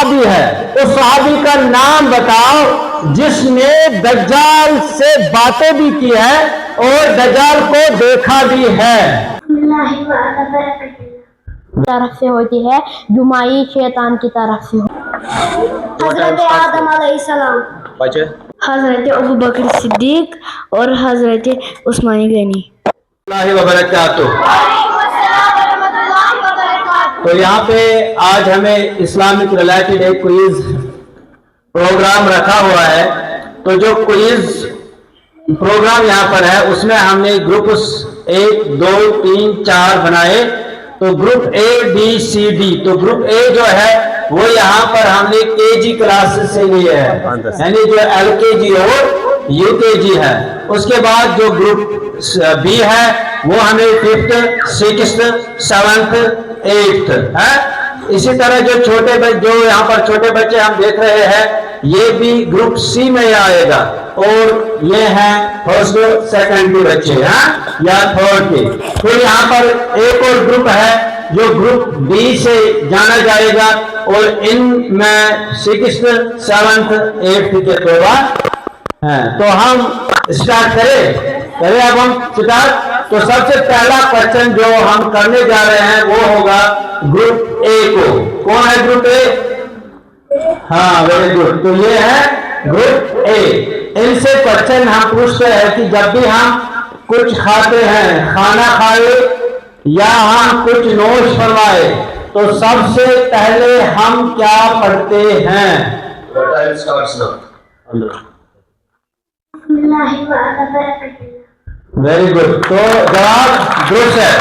सहाबी है, उस सहाबी का नाम बताओ जिसने दज्जाल से बातें भी की है और दज्जाल को देखा भी है। तरफ से होती है, जुमाई शैतान की तरफ से। हजरत आदम अलैहिस्सलाम, हजरत अबू बकर सिद्दीक और हजरत उस्मान गनी। तो यहाँ पे आज हमें इस्लामिक रिलेटेड एक क्विज प्रोग्राम रखा हुआ है। तो जो क्विज प्रोग्राम यहाँ पर है उसमें हमने ग्रुप्स 1, 2, 3, 4 बनाए। तो ग्रुप ABCD, तो ग्रुप ए जो है वो यहाँ पर हमने KG क्लासेस से लिए है, यानी जो LKG और UKG है। उसके बाद जो ग्रुप B है वो हमें 5th, 6th, 7th, 8th है। इसी तरह जो छोटे बच्चे, जो यहाँ पर छोटे बच्चे हम देख रहे हैं, ये भी ग्रुप C में आएगा। और ये हैं फर्स्ट सेकंड के बच्चे हैं या थर्ड के। फिर यहाँ पर एक और ग्रुप है जो ग्रुप B से जाना जाएगा और इनमें 6th, 7th, 8th के तौर हैं। तो हम स्टार्ट करें अब हम स्टार्ट। तो सबसे पहला क्वेश्चन जो हम करने जा रहे हैं वो होगा ग्रुप A को। कौन है ग्रुप A? हाँ, वेरी गुड। तो ये है ग्रुप A। इनसे क्वेश्चन हम पूछते हैं कि जब भी हम कुछ खाते हैं, खाना खाए या हम कुछ नोश फरमाए, तो सबसे पहले हम क्या पढ़ते हैं? Very good. तो जवाब दुरुस्त है।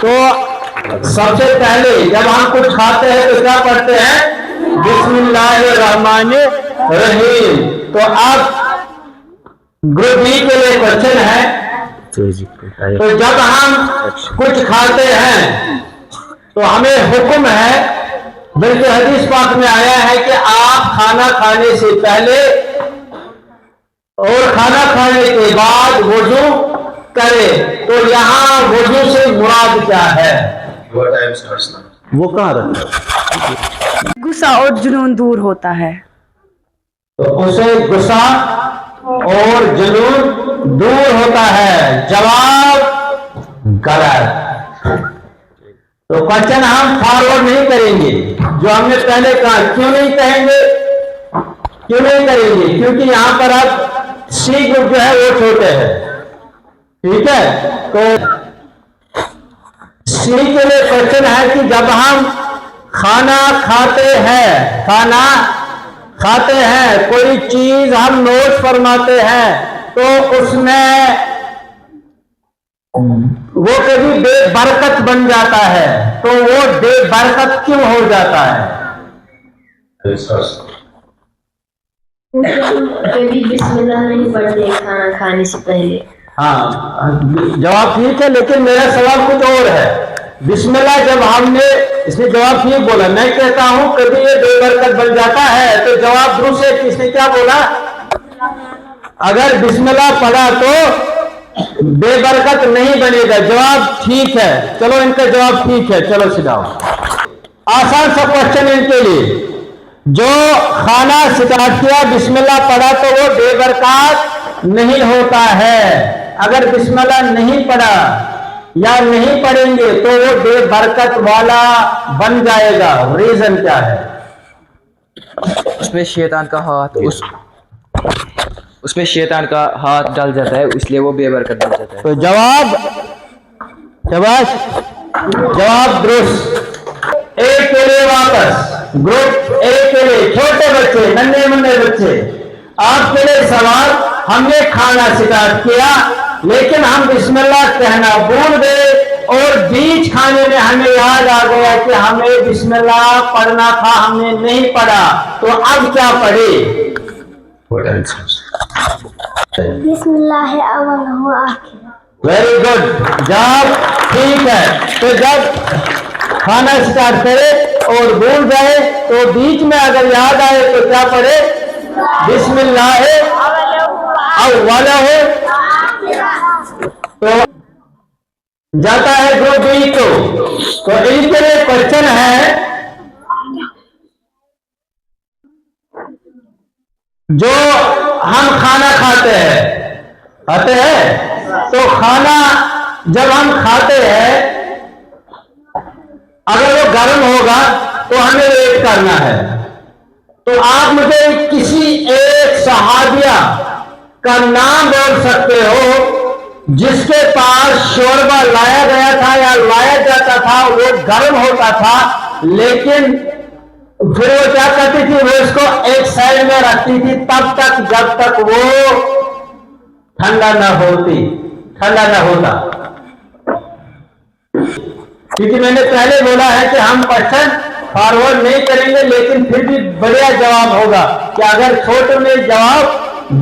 तो सबसे पहले जब हम कुछ खाते हैं तो क्या पढ़ते हैं? बिस्मिल्लाहिर्रहमानिर्रहीम। तो अब ग्रुप बी के लिए क्वेश्चन है। तो जब हम कुछ खाते हैं तो हमें हुक्म है, बल्कि हदीस पाक में आया है कि आप खाना खाने से पहले और खाना खाने के बाद वुजू करें। तो यहाँ वुजू से मुराद क्या है? वो कहाँ रखा? गुस्सा और जुनून दूर होता है। तो उसे गुस्सा और जुनून दूर होता है। जवाब गलत। तो क्वेश्चन हम फॉरवर्ड नहीं करेंगे जो हमने पहले कहा। क्यों नहीं कहेंगे? क्यों नहीं करेंगे? क्योंकि यहाँ पर अब C ग्रुप जो है वो छोटे हैं, ठीक है। तो C के लिए क्वेश्चन है कि जब हम खाना खाते हैं, कोई चीज हम नोश फरमाते हैं, तो उसमें वो कभी बेबरकत बन जाता है। तो वो बेबरकत क्यों हो जाता है? कभी बिस्मिल्लाह नहीं पढ़ते खाना खाने से पहले। हाँ, जवाब ठीक है, लेकिन मेरा सवाल कुछ और है। बिस्मिल्लाह जब हमने, इसने जवाब ठीक बोला। मैं कहता हूं कभी ये बेबरकत बन जाता है, तो जवाब दुरुस्त है। किसने क्या बोला? अगर बिस्मिल्लाह पढ़ा तो बेबरकत नहीं बनेगा। जवाब ठीक है। चलो, इनका जवाब ठीक है। चलो सिधाओ। आसान सा क्वेश्चन इनके लिए। जो खाना स्टार्ट किया, बिस्मिल्लाह पढ़ा, तो वो बेबरकत नहीं होता है। अगर बिस्मिल्लाह नहीं पढ़ा या नहीं पढ़ेंगे तो वो बेबरकत वाला बन जाएगा। रीजन क्या है? उसमें शैतान का हाथ उसमें शैतान का हाथ डाल जाता है, इसलिए वो बेबरकत बन जाता है। तो जवाब जवाब दुरुस्त। एक के लिए वापस ग्रुप A के लिए छोटे बच्चे, नन्हे मुन्ने बच्चे, आपके लिए सवाल। हमने खाना स्टार्ट किया लेकिन हम बिस्मिल्लाह कहना भूल गए और बीच खाने में हमें याद आ गया कि हमें बिस्मिल्लाह पढ़ना था, हमने नहीं पढ़ा। तो अब क्या पढ़े? बिस्मिल्लाह अव्वल व आखिर। वेरी गुड, जवाब ठीक है। तो जब खाना स्टार्ट करे और भूल जाए तो बीच में अगर याद आए तो क्या पढ़े? बिस्मिल्लाह अव्वल हो। तो जाता है ग्रुप बी को। तो इनके लिए क्वेश्चन है जो हम खाना खाते हैं तो खाना जब हम खाते हैं अगर वो गर्म होगा तो हमें वेट करना है। तो आप मुझे किसी एक सहाबिया का नाम बोल सकते हो जिसके पास शोरबा लाया गया था या लाया जाता था, वो गर्म होता था, लेकिन फिर वो क्या करती थी, वो इसको एक साइड में रखती थी तब तक जब तक वो ठंडा न होता। क्योंकि मैंने पहले बोला है कि हम क्वेश्चन फॉरवर्ड नहीं करेंगे, लेकिन फिर भी बढ़िया जवाब होगा कि अगर छोटे ने जवाब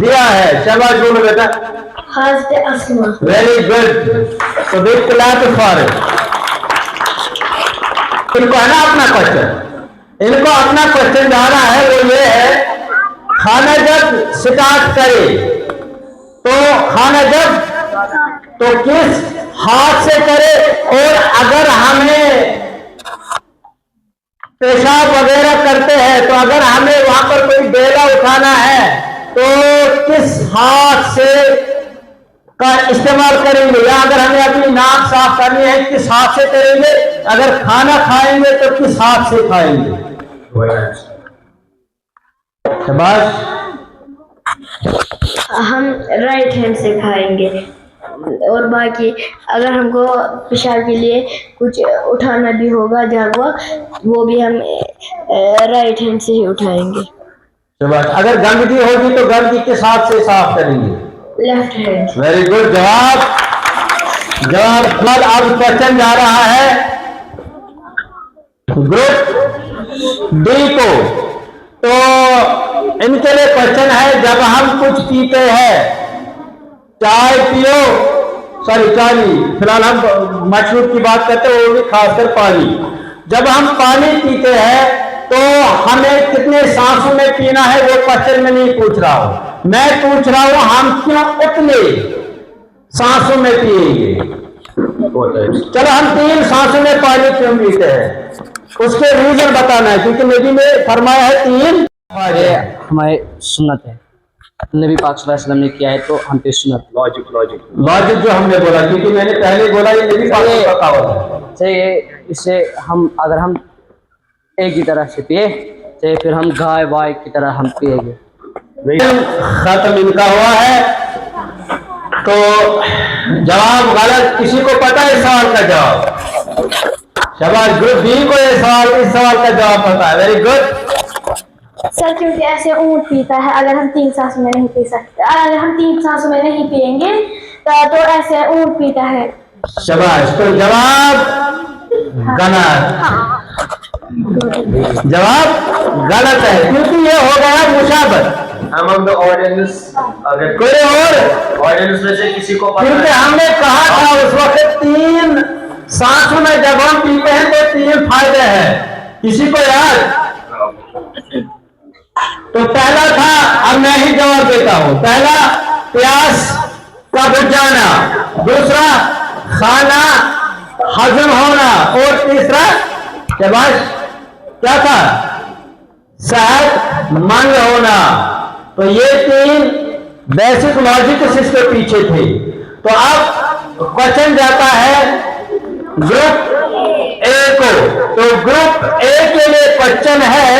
दिया है। शाबाश बोलो बेटा। Very good. तो बिग क्लैप फॉर इट। इनको है ना अपना क्वेश्चन, इनको अपना क्वेश्चन जाना है, वो ये है खाना जब स्टार्ट करे तो किस हाथ से करे, और अगर हमें पेशाब वगैरह करते हैं तो अगर हमें वहां पर कोई बेला उठाना है तो किस हाथ से का इस्तेमाल करेंगे, या अगर हमें अपनी नाक साफ करनी है किस हाथ से करेंगे, अगर खाना खाएंगे तो किस हाथ से खाएंगे। शाबाश। हम राइट हैंड से खाएंगे, और बाकी अगर हमको पेशाब के लिए कुछ उठाना भी होगा जागवा, वो भी हम राइट हैंड से ही उठाएंगे। शाबाश। अगर गंदगी होगी तो गंदगी किस हाथ से साफ करेंगे? Left hand. वेरी गुड जवाब। अब क्वेश्चन जा रहा है ग्रुप डी को। तो इनके लिए क्वेश्चन है, जब हम कुछ पीते हैं, चाय पियो, सॉरी चाय नहीं, फिलहाल हम मशरूब की बात करते हैं, वो भी खासकर पानी। जब हम पानी पीते हैं तो हमें कितने सांसों में पीना है, वो क्वेश्चन में नहीं पूछ रहा हूं, मैं पूछ रहा हूं हम क्यों उतने सांसों में पिएंगे। चलो हम 3 सांसों में पानी क्यों पीते हैं, उसके रीजन बताना है, क्योंकि नबी ने फरमाया है 3 हमारे सुन्नत है, नबी पाक सल्लल्लाहु अलैहि वसल्लम ने किया है तो हम पे सुन्नत। लॉजिक जो हमने बोला, क्योंकि मैंने पहले बोला ये नबी पाक का कहावत है। इससे हम अगर हम एक ही तरह से पिए, चाहे फिर हम गाय वाय की तरह हम पिएंगे। खत्म इनका हुआ है, तो जवाब गलत। किसी को पता है इस सवाल का जवाब? शाबाश। ग्रुप बी को इस सवाल का जवाब पता है। वेरी गुड सर, क्योंकि ऐसे ऊँट पीता है, अगर हम 3 सांसों में नहीं पी सकते, अगर हम 3 सांसों में नहीं पिएंगे तो ऐसे ऊँट पीता है। शाबाश। तो जवाब गलत। जवाब गलत है, क्योंकि ये हो गया मुशाबत। Among the audience, अगर कोई और ऑडियंस में से किसी को पता क्योंकि है, हमने कहा था उस वक्त 3 सांसों में जब हम पीते हैं तो 3 फायदे हैं। किसी को याद? तो पहला था, अब मैं ही जवाब देता हूं। पहला प्यास का बुझ जाना, दूसरा खाना हजम होना, और तीसरा शाबाश क्या था? सेहतमंद होना। तो ये 3 बेसिक लॉजिक इसके पीछे थे। तो अब क्वेश्चन जाता है ग्रुप ए को। तो ग्रुप ए के लिए क्वेश्चन है,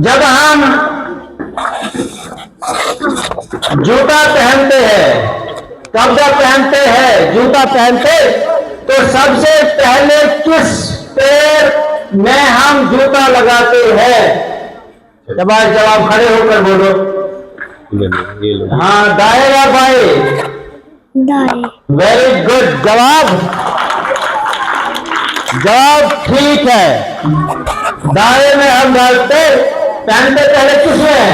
जब हम जूता पहनते हैं, कपड़ा पहनते हैं, जूता पहनते, तो सबसे पहले किस पैर में हम जूता लगाते हैं? जवाब खड़े होकर बोलो। हाँ, दाएं या बाएं? दाएं। वेरी गुड जवाब ठीक है। दाएं में हम डालते, पहनते पहले किसमें?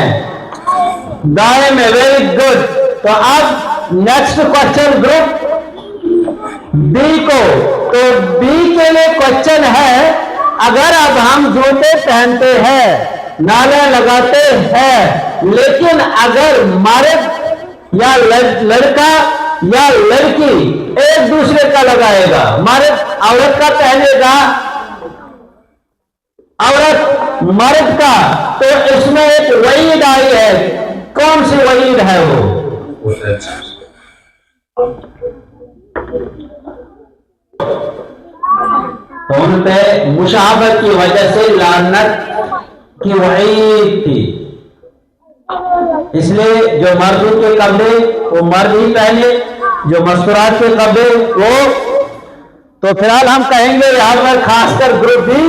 दाएं में। Very good. तो अब नेक्स्ट क्वेश्चन ग्रुप बी को। तो बी के लिए क्वेश्चन है, अगर अब हम जूते पहनते हैं, नाले लगाते हैं, लेकिन अगर मर्द या लड़का या लड़की एक दूसरे का लगाएगा, मर्द औरत का पहनेगा, औरत मर्द का, तो इसमें एक वईद आई है। कौन सी वईद है वो? तो उन पे मुशाहबत की वजह से लानत की वईद थी। इसलिए जो मर्दों के कपड़े वो मर्द ही पहने, जो मस्तूरात के कपड़े वो। तो फिलहाल हम कहेंगे यहाँ पर खासकर ग्रुप बी,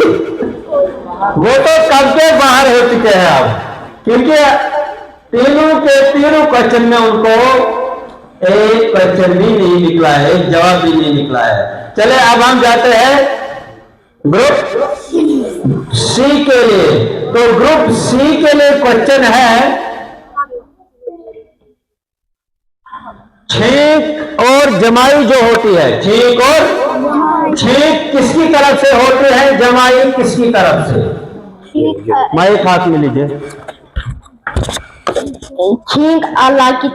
वो तो कब के बाहर हो चुके हैं अब, क्योंकि तीनों के तीनों क्वेश्चन में उनको एक क्वेश्चन भी नहीं निकला है, एक जवाब भी नहीं निकला है। चले अब हम जाते हैं ग्रुप सी के लिए। तो ग्रुप सी के लिए क्वेश्चन है, छींक और जमाई जो होती है, छींक और छींक किसकी तरफ से होती है, जमाई किसकी तरफ से? माइक हाथ में लीजिए। छींक अल्लाह की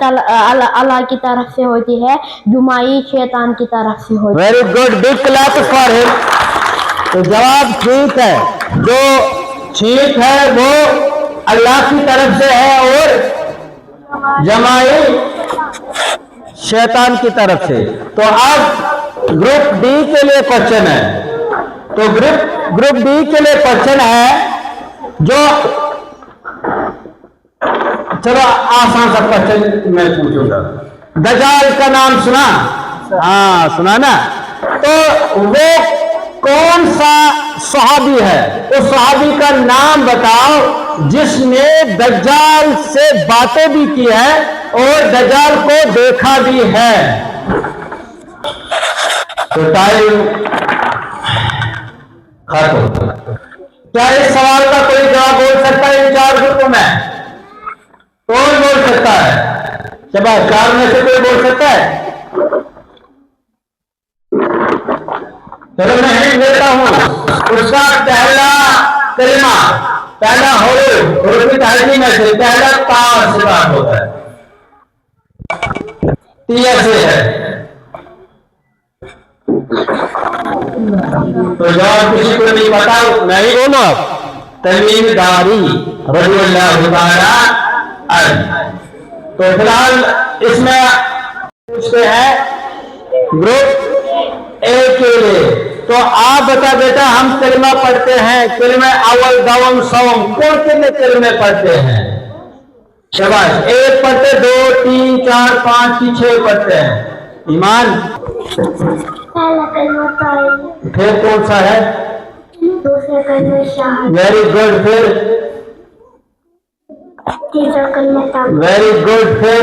तरफ से होती है, जुमाई शैतान की तरफ से होती है। Very good, big clap for him. तो जवाब ठीक है, जो छींक है वो अल्लाह की तरफ से है और जमाई शैतान की तरफ से। तो अब ग्रुप डी के लिए क्वेश्चन है। तो ग्रुप डी के लिए क्वेश्चन है जो, चलो आसान सा क्वेश्चन मैं पूछूंगा। दज्जाल का नाम सुना? हाँ सुना ना। तो वो कौन सा सहाबी है? उस सहाबी का नाम बताओ जिसने दज्जाल से बातें भी की है और दज्जाल को देखा भी है। तो टाइम खत्म। क्या इस सवाल का कोई जवाब बोल सकता है इन चार ग्रुपों में? कौन बोल सकता है? शाबाश, चार में से कोई बोल सकता है? चलो मैं हिंट देता हूं। उसका पहला कलिमा, पहला हुरूफ की तारीफ में से पहला ता से बात होता है, तिया से है। तो जवाब किसी को नहीं पता, नहीं बोलो आप। तमीमदारी रज़ियल्लाहु ताला अन्हु। तो फिलहाल इसमें पूछते हैं ग्रुप ए के लिए। तो आप बता बेटा, हम कलिमा पढ़ते हैं, कलिमा अव्वल दवम सवम कौन कितने कलिमे पढ़ते हैं? शाबाश, एक पढ़ते, 2 3 4 5 6 पढ़ते हैं। ईमान पहला कलमा ताईब, फिर कौन सा है? दूसरा कलमा शहादत, वेरी गुड। फिर तीसरा कलमा तौबा, वेरी गुड। फिर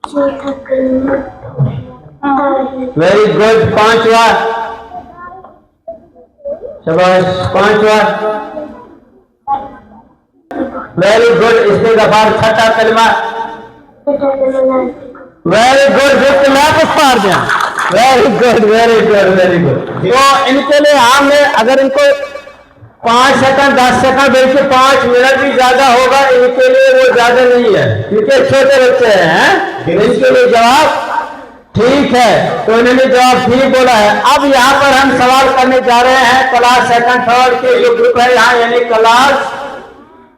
चौथा कलमा तारीफ, वेरी गुड। पांचवा, शाबाश, पांचवा वेरी गुड। इसके गफार छठा कलमा, छठा कलमा लाज़िम, वेरी गुड। फिर वापस पार दिया, very good very good very good. तो इनके लिए हमने अगर इनको 5 सेकंड 10 सेकंड बल्कि 5 मिनट भी ज्यादा होगा, इनके लिए वो ज्यादा नहीं है क्योंकि छोटे बच्चे हैं। इनके लिए जवाब ठीक है, तो इन्होंने जवाब ठीक बोला है। अब यहाँ पर हम सवाल करने जा रहे हैं क्लास सेकंड थर्ड के जो ग्रुप है यहाँ,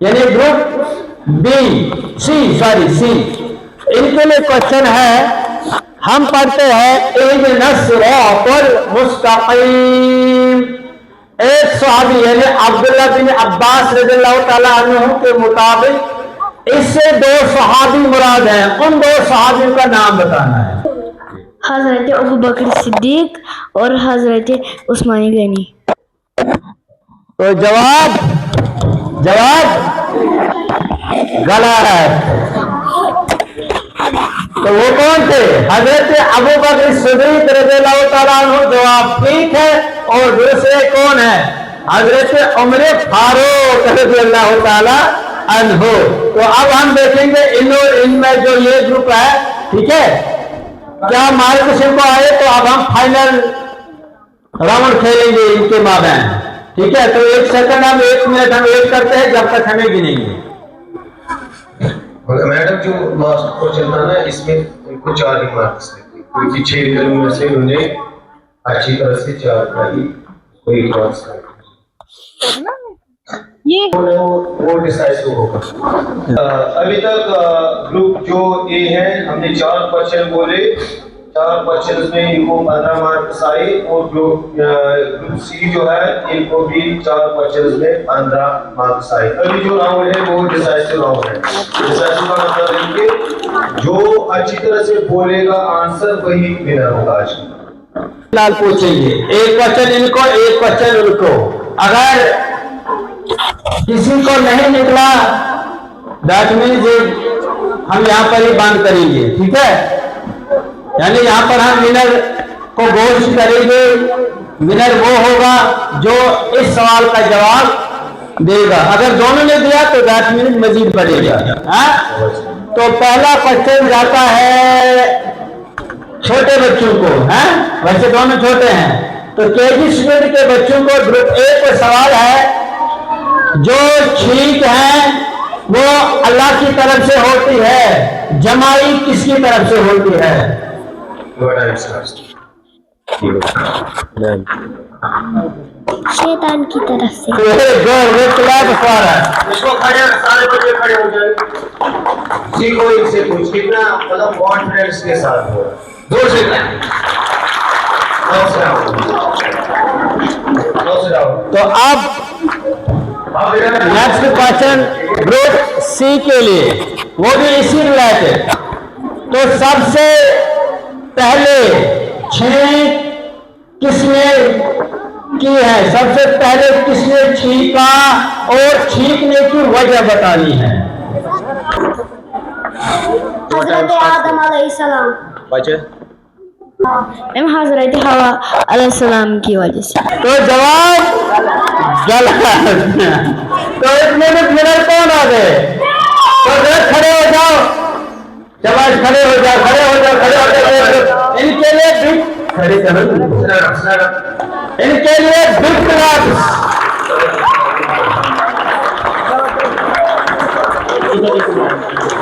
यानी ग्रुप बी सी। इनके लिए क्वेश्चन है, हम पढ़ते हैं इहदिनस सिरातल मुस्तकीम। एक सहाबी यानी अब्दुल्लाह बिन अब्बास रज़ियल्लाहु ताला अन्हु के मुताबिक इससे 2 सहाबी मुराद हैं। उन 2 सहाबियों का नाम बताना है। हजरत अबू बकर सिद्दीक और हजरत उस्मान गनी। तो जवाब गलत। तो वो कौन थे? हजरत अबू बकर सिद्दीक रज़ियल्लाहु ताला अन्हु, जवाब ठीक है। और दूसरे कौन है? हजरत उमर फारूक रज़ियल्लाहु ताला अन्हु। तो अब हम देखेंगे इनमें जो ये ग्रुप है, ठीक है, क्या मार्गदर्शन को आए। तो अब हम फाइनल राउंड खेलेंगे इनके माबैन, ठीक है। तो 1 सेकंड हम 1 मिनट हम वेट करते हैं जब तक हमें गिनेंगे। मैडम जो लास्ट क्वेश्चन था ना, इसमें उनको 4 ही मार्क्स थे क्योंकि 6 कलम में से उन्हें अच्छी तरह से 4 का ही कोई मार्क्स वो डिसाइसिव होगा। अभी तक ग्रुप जो ए है हमने 4 क्वेश्चन बोले, 4 क्वेश्चन में इनको 15 मार्क्स आए, और ग्रुप सी जो है इनको भी 4 क्वेश्चन में 15 मार्क्स आए। अभी जो राउंड है वो डिसाइसिव राउंड है। डिसाइसिव का मतलब है कि जो अच्छी तरह से बोलेगा आंसर वही विनर होगा। आज फिलहाल पूछेंगे, एक क्वेश्चन इनको, एक क्वेश्चन उनको। अगर किसी को नहीं निकला दैट मीन्स हम यहाँ पर ही बांध करेंगे, ठीक है। यानी यहाँ पर हम विनर को घोषित करेंगे। विनर वो होगा जो इस सवाल का जवाब देगा। अगर दोनों ने दिया तो दैट मीन्स मजीद बढ़ेगा। तो पहला क्वेश्चन जाता है छोटे बच्चों को, हैं? वैसे दोनों छोटे हैं, तो केजी स्टूडेंट के बच्चों को ग्रुप ए को सवाल है, जो छींक है वो अल्लाह की तरफ से होती है, जमाई किसकी तरफ से होती है? शैतान की तरफ से। इसको खड़े सारे बच्चे खड़े हो जाए, सीखो इनसे कुछ, कितना मतलब कॉन्फिडेंस के साथ हो। जोर से तो अब नेक्स्ट क्वेश्चन ग्रुप सी के लिए, वो भी इसी रिलेटेड। तो सबसे पहले छींक किसने की है? सबसे पहले किसने छींका और छींकने की वजह बतानी है। हजरत आदम अलैहिस्सलाम। हजरत हवा अलैहिस्सलाम की वजह से। तो जवाब गलत। तो इसमें भी विनर कौन आ गए? तो खड़े हो जाओ, जवाब खड़े हो जाओ, खड़े हो जाओ, खड़े हो जाओ। इनके लिए भी खड़े करो, इनके लिए बिग क्लैप्स।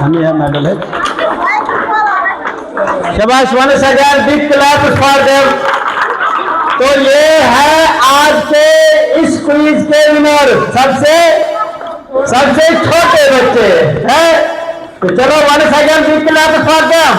हमें यह मेडल है। शाबाश, once again big claps for them. तो ये है आज के इस क्विज के विनर, सबसे छोटे बच्चे हैं। तो चलो once again big claps for them.